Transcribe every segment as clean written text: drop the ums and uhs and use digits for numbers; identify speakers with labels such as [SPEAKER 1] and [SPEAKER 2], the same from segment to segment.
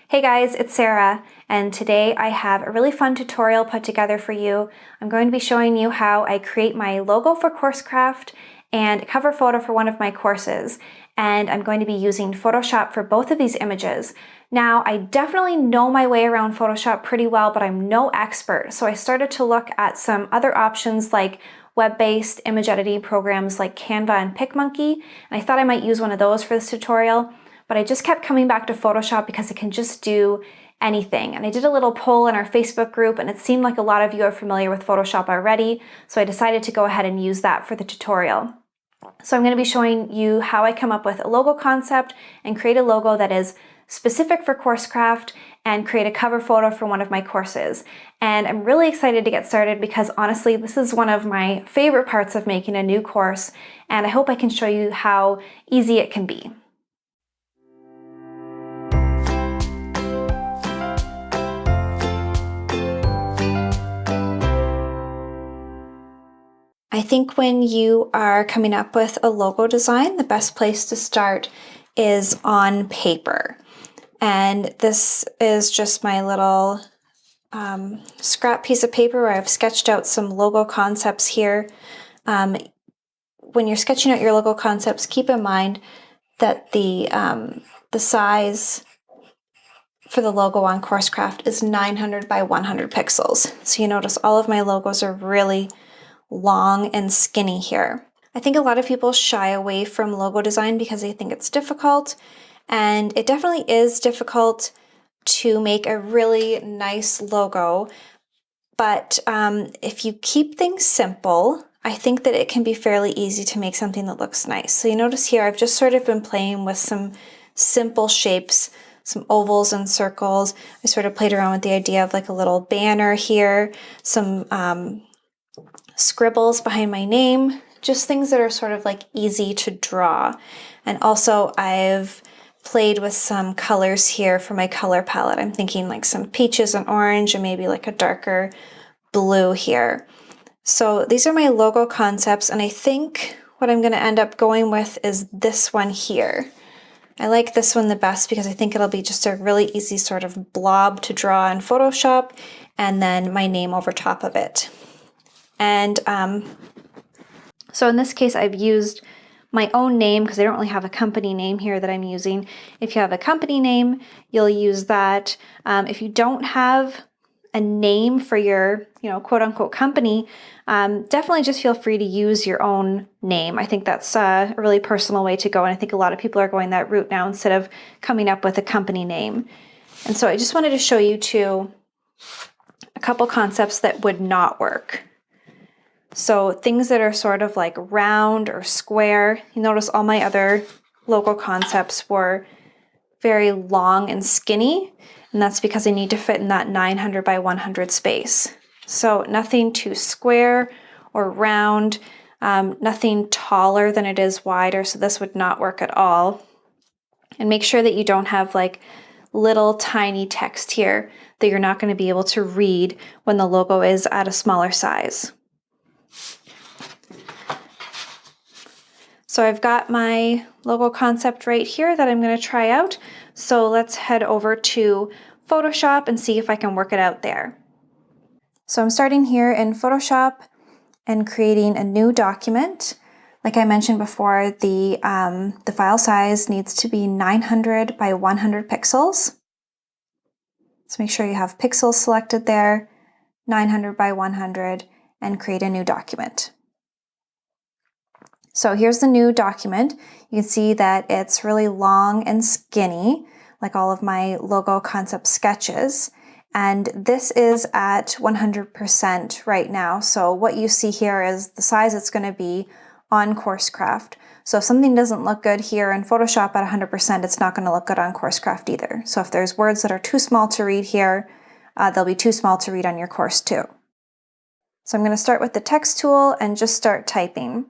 [SPEAKER 1] Hey guys, it's Sarah, and today I have a really fun tutorial put together for you. I'm going to be showing you how I create my logo for CourseCraft and a cover photo for one of my courses, and I'm going to be using Photoshop for both of these images. Now, I definitely know my way around Photoshop pretty well, but I'm no expert, so I started to look at some other options like web-based image editing programs like Canva and PicMonkey, and I thought I might use one of those for this tutorial. But I just kept coming back to Photoshop because it can just do anything. And I did a little poll in our Facebook group, and it seemed like a lot of you are familiar with Photoshop already, so I decided to go ahead and use that for the tutorial. So I'm going to be showing you how I come up with a logo concept and create a logo that is specific for CourseCraft and create a cover photo for one of my courses. And I'm really excited to get started because honestly, this is one of my favorite parts of making a new course, and I hope I can show you how easy it can be. I think when you are coming up with a logo design, the best place to start is on paper. And this is just my little scrap piece of paper where I've sketched out some logo concepts here. When you're sketching out your logo concepts, keep in mind that the size for the logo on CourseCraft is 900 by 100 pixels. So you notice all of my logos are really long and skinny here. I think a lot of people shy away from logo design because they think it's difficult, and it definitely is difficult to make a really nice logo, but if you keep things simple, I think that it can be fairly easy to make something that looks nice. So you notice here I've just sort of been playing with some simple shapes, some ovals and circles. I sort of played around with the idea of like a little banner here, some scribbles behind my name, just things that are sort of like easy to draw. And also I've played with some colors here for my color palette. I'm thinking like some peaches and orange and maybe like a darker blue here. So these are my logo concepts, and I think what I'm going to end up going with is this one here. I like this one the best because I think it'll be just a really easy sort of blob to draw in Photoshop and then my name over top of it. And so in this case, I've used my own name because I don't really have a company name here that I'm using. If you have a company name, you'll use that. If you don't have a name for your, quote unquote company, definitely just feel free to use your own name. I think that's a really personal way to go. And I think a lot of people are going that route now instead of coming up with a company name. And so I just wanted to show you a couple concepts that would not work. So things that are sort of like round or square. You notice all my other logo concepts were very long and skinny, and that's because I need to fit in that 900 by 100 space. So nothing too square or round, nothing taller than it is wider, so this would not work at all. And make sure that you don't have like little tiny text here that you're not going to be able to read when the logo is at a smaller size. So I've got my logo concept right here that I'm going to try out. So let's head over to Photoshop and see if I can work it out there. So I'm starting here in Photoshop and creating a new document. Like I mentioned before, the file size needs to be 900 by 100 pixels. So make sure you have pixels selected there, 900 by 100, and create a new document. So here's the new document. You can see that it's really long and skinny, like all of my logo concept sketches. And this is at 100% right now. So what you see here is the size it's going to be on CourseCraft. So if something doesn't look good here in Photoshop at 100%, it's not going to look good on CourseCraft either. So if there's words that are too small to read here, they'll be too small to read on your course too. So I'm going to start with the text tool and just start typing.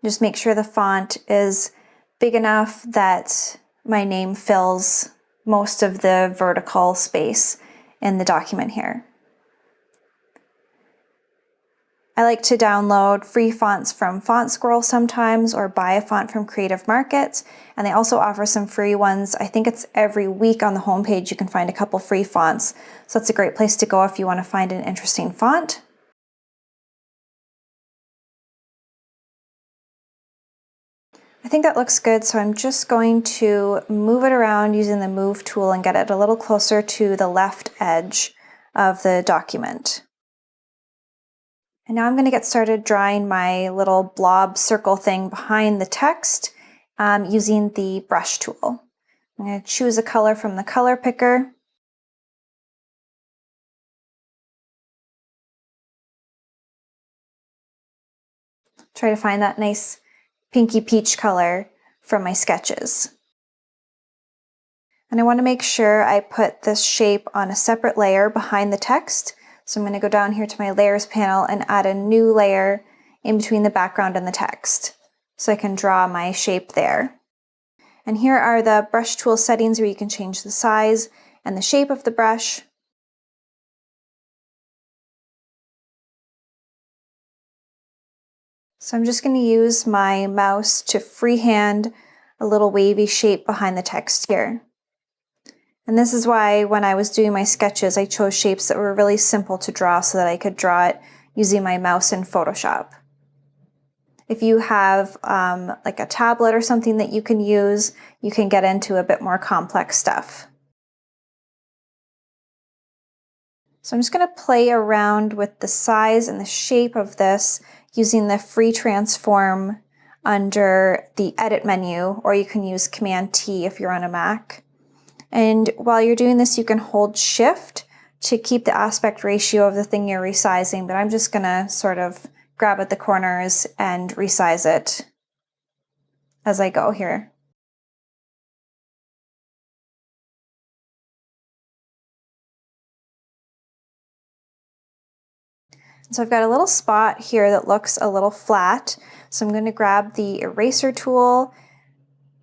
[SPEAKER 1] Just make sure the font is big enough that my name fills most of the vertical space in the document here. I like to download free fonts from Font Squirrel sometimes, or buy a font from Creative Market, and they also offer some free ones. I think it's every week on the homepage you can find a couple free fonts, so that's a great place to go if you want to find an interesting font. I think that looks good, so I'm just going to move it around using the Move tool and get it a little closer to the left edge of the document. And now I'm going to get started drawing my little blob circle thing behind the text using the brush tool. I'm going to choose a color from the color picker. Try to find that nice pinky peach color from my sketches. And I want to make sure I put this shape on a separate layer behind the text. So I'm going to go down here to my layers panel and add a new layer in between the background and the text, so I can draw my shape there. And here are the brush tool settings where you can change the size and the shape of the brush. So I'm just going to use my mouse to freehand a little wavy shape behind the text here. And this is why when I was doing my sketches, I chose shapes that were really simple to draw so that I could draw it using my mouse in Photoshop. If you have like a tablet or something that you can use, you can get into a bit more complex stuff. So I'm just going to play around with the size and the shape of this using the free transform under the edit menu, or you can use Command T if you're on a Mac. And while you're doing this, you can hold Shift to keep the aspect ratio of the thing you're resizing, but I'm just going to sort of grab at the corners and resize it as I go here. So I've got a little spot here that looks a little flat, so I'm going to grab the eraser tool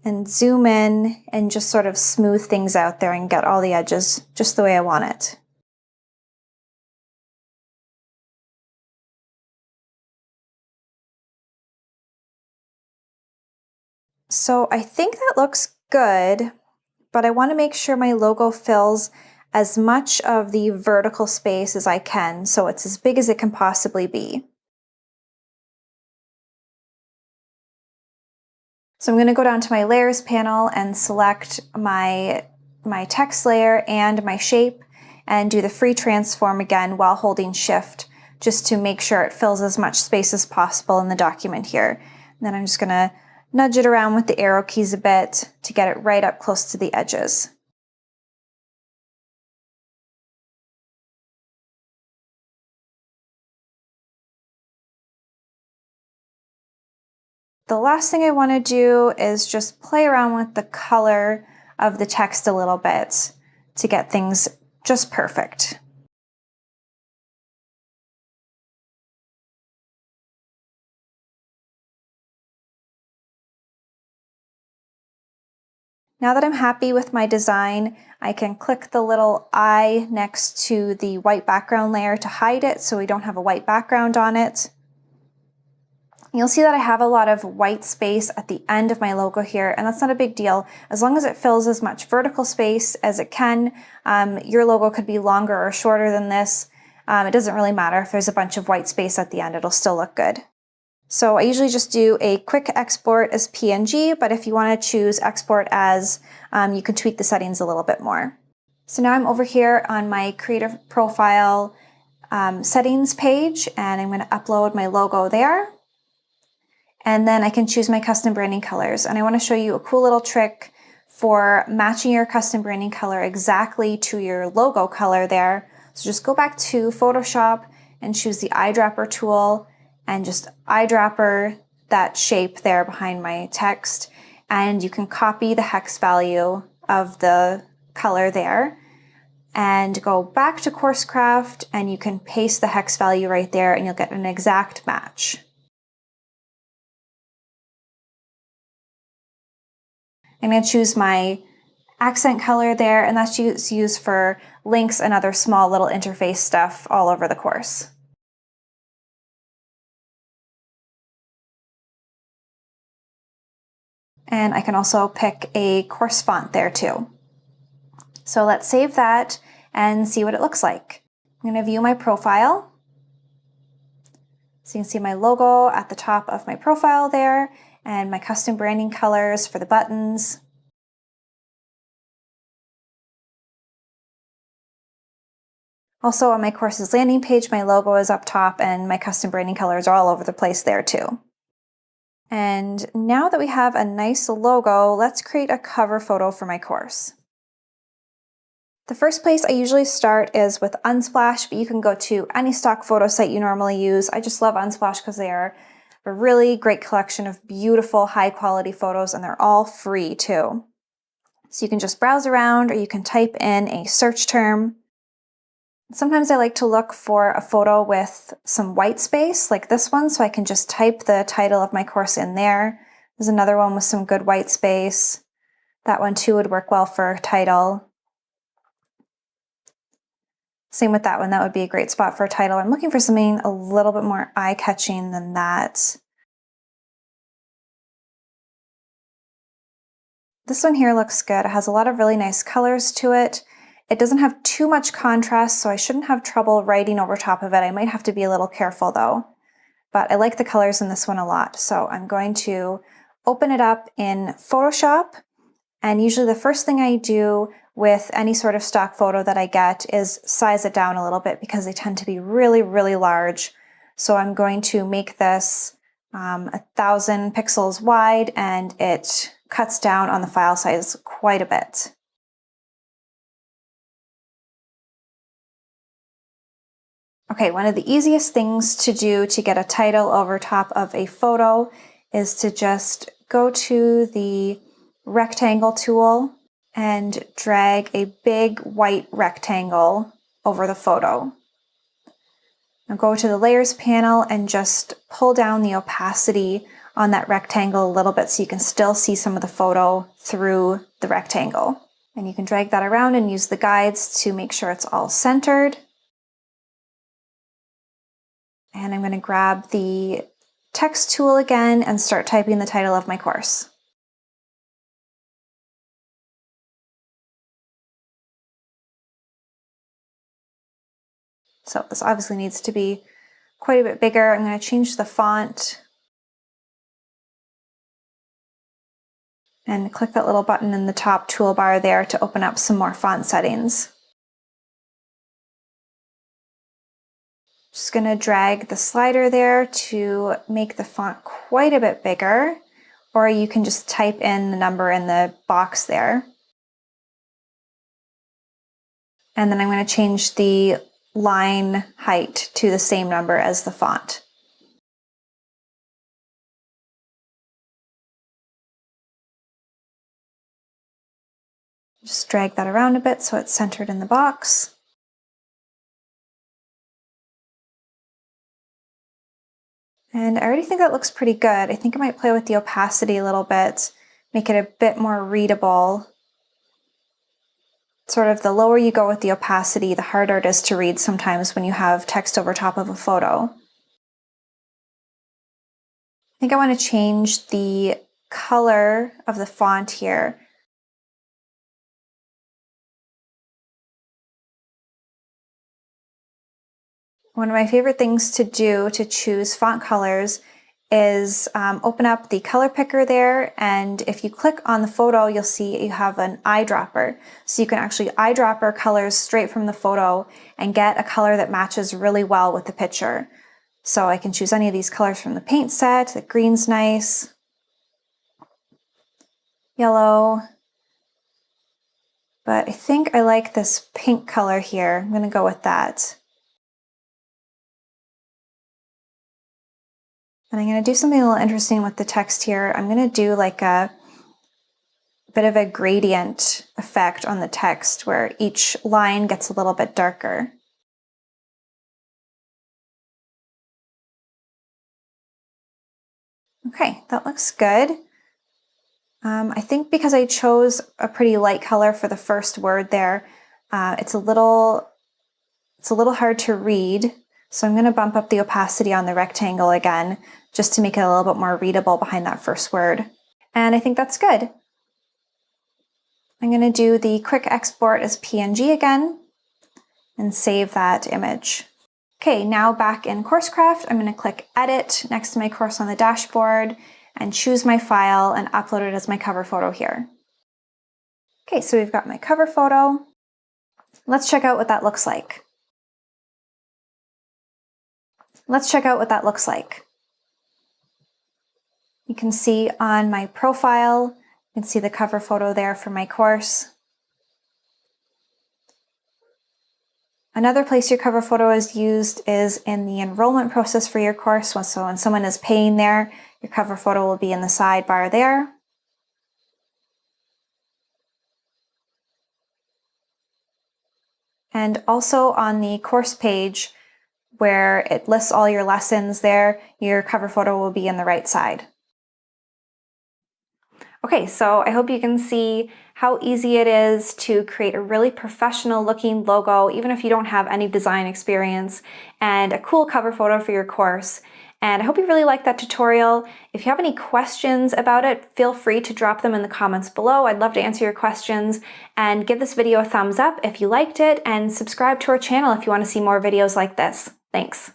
[SPEAKER 1] and zoom in and just sort of smooth things out there and get all the edges just the way I want it. So I think that looks good, but I want to make sure my logo fills as much of the vertical space as I can, so it's as big as it can possibly be. So I'm going to go down to my layers panel and select my text layer and my shape and do the free transform again while holding Shift, just to make sure it fills as much space as possible in the document here. And then I'm just going to nudge it around with the arrow keys a bit to get it right up close to the edges. The last thing I want to do is just play around with the color of the text a little bit to get things just perfect. Now that I'm happy with my design, I can click the little eye next to the white background layer to hide it so we don't have a white background on it. You'll see that I have a lot of white space at the end of my logo here, and that's not a big deal. As long as it fills as much vertical space as it can, your logo could be longer or shorter than this. It doesn't really matter if there's a bunch of white space at the end, it'll still look good. So I usually just do a quick export as PNG, but if you want to choose export as, you can tweak the settings a little bit more. So now I'm over here on my Creative Profile settings page, and I'm going to upload my logo there. And then I can choose my custom branding colors. And I want to show you a cool little trick for matching your custom branding color exactly to your logo color there. So just go back to Photoshop and choose the eyedropper tool and just eyedropper that shape there behind my text. And you can copy the hex value of the color there and go back to CourseCraft, and you can paste the hex value right there and you'll get an exact match. I'm going to choose my accent color there, and that's used for links and other small little interface stuff all over the course. And I can also pick a course font there too. So let's save that and see what it looks like. I'm going to view my profile. So you can see my logo at the top of my profile there and my custom branding colors for the buttons. Also on my course's landing page, my logo is up top and my custom branding colors are all over the place there too. And now that we have a nice logo, let's create a cover photo for my course. The first place I usually start is with Unsplash, but you can go to any stock photo site you normally use. I just love Unsplash because they are a really great collection of beautiful, high quality photos, and they're all free too. So you can just browse around or you can type in a search term. Sometimes I like to look for a photo with some white space like this one, so I can just type the title of my course in there. There's another one with some good white space. That one too would work well for a title. Same with that one, that would be a great spot for a title. I'm looking for something a little bit more eye-catching than that. This one here looks good. It has a lot of really nice colors to it. It doesn't have too much contrast, so I shouldn't have trouble writing over top of it. I might have to be a little careful though. But I like the colors in this one a lot. So I'm going to open it up in Photoshop. And usually the first thing I do with any sort of stock photo that I get is size it down a little bit because they tend to be really, really large. So I'm going to make this 1,000 pixels wide, and it cuts down on the file size quite a bit. Okay, one of the easiest things to do to get a title over top of a photo is to just go to the rectangle tool and drag a big white rectangle over the photo. Now go to the layers panel and just pull down the opacity on that rectangle a little bit so you can still see some of the photo through the rectangle. And you can drag that around and use the guides to make sure it's all centered. And I'm going to grab the text tool again and start typing the title of my course. So this obviously needs to be quite a bit bigger. I'm going to change the font and click that little button in the top toolbar there to open up some more font settings. Just going to drag the slider there to make the font quite a bit bigger, or you can just type in the number in the box there. And then I'm going to change the line height to the same number as the font. Just drag that around a bit so it's centered in the box. And I already think that looks pretty good. I think I might play with the opacity a little bit, make it a bit more readable. Sort of the lower you go with the opacity, the harder it is to read sometimes when you have text over top of a photo. I think I want to change the color of the font here. One of my favorite things to do to choose font colors is open up the color picker there, and if you click on the photo, you'll see you have an eyedropper. So you can actually eyedropper colors straight from the photo and get a color that matches really well with the picture. So I can choose any of these colors from the paint set. The green's nice, yellow, but I think I like this pink color here. I'm going to go with that. And I'm going to do something a little interesting with the text here. I'm going to do like a bit of a gradient effect on the text where each line gets a little bit darker. Okay, that looks good. I think because I chose a pretty light color for the first word there, it's a little hard to read. So I'm going to bump up the opacity on the rectangle again, just to make it a little bit more readable behind that first word. And I think that's good. I'm going to do the quick export as PNG again and save that image. Okay, now back in CourseCraft, I'm going to click Edit next to my course on the dashboard and choose my file and upload it as my cover photo here. Okay, so we've got my cover photo. Let's check out what that looks like. You can see on my profile, you can see the cover photo there for my course. Another place your cover photo is used is in the enrollment process for your course. So when someone is paying there, your cover photo will be in the sidebar there. And also on the course page where it lists all your lessons there, your cover photo will be in the right side. Okay, so I hope you can see how easy it is to create a really professional looking logo, even if you don't have any design experience, and a cool cover photo for your course. And I hope you really liked that tutorial. If you have any questions about it, feel free to drop them in the comments below. I'd love to answer your questions. And give this video a thumbs up if you liked it, and subscribe to our channel if you want to see more videos like this. Thanks.